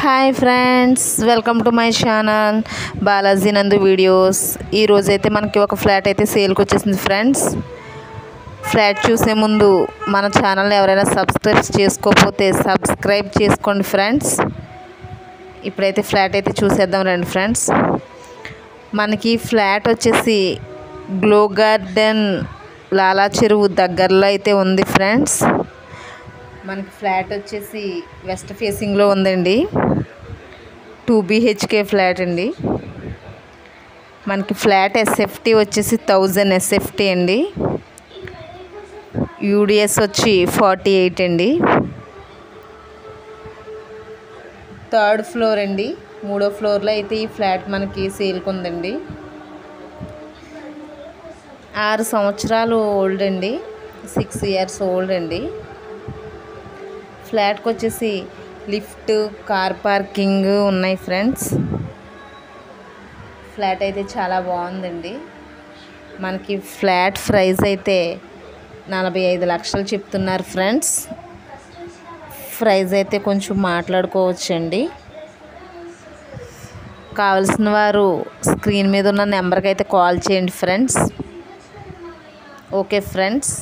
Hi friends, welcome to my channel Balaji నందు videos. ఈరోజైతే మనకి ఒక ఫ్లాట్ అయితే సేల్కి వచ్చేసింది ఫ్రెండ్స్. ఫ్లాట్ చూసే ముందు మన ఛానల్ని ఎవరైనా సబ్స్క్రైబ్ చేసుకోకపోతే సబ్స్క్రైబ్ చేసుకోండి ఫ్రెండ్స్. ఇప్పుడైతే ఫ్లాట్ అయితే చూసేద్దాం రండి ఫ్రెండ్స్. మనకి ఫ్లాట్ వచ్చేసి గ్లో గార్డెన్ లాలా చెరువు దగ్గరలో అయితే ఉంది ఫ్రెండ్స్. మనకి ఫ్లాట్ వచ్చేసి వెస్ట్ ఫేసింగ్లో ఉందండి. 2 BHK ఫ్లాట్ అండి. మనకి ఫ్లాట్ SFT వచ్చేసి 1000 SFT అండి. UDS వచ్చి 48 అండి. 3rd ఫ్లోర్ అండి. 3వ ఫ్లోర్లో అయితే ఈ ఫ్లాట్ మనకి సేల్కి ఉందండి. 6 సంవత్సరాలు ఓల్డ్ అండి. 6 years ఓల్డ్ అండి. ఫ్లాట్కి వచ్చేసి లిఫ్ట్, కార్ పార్కింగ్ ఉన్నాయి ఫ్రెండ్స్. ఫ్లాట్ అయితే చాలా బాగుందండి. మనకి ఫ్లాట్ ప్రైస్ అయితే 45 లక్షలు చెప్తున్నారు ఫ్రెండ్స్. ప్రైస్ అయితే కొంచెం మాట్లాడుకోవచ్చండి. కావాల్సిన వారు స్క్రీన్ మీద ఉన్న నెంబర్కి అయితే కాల్ చేయండి ఫ్రెండ్స్. Okay friends.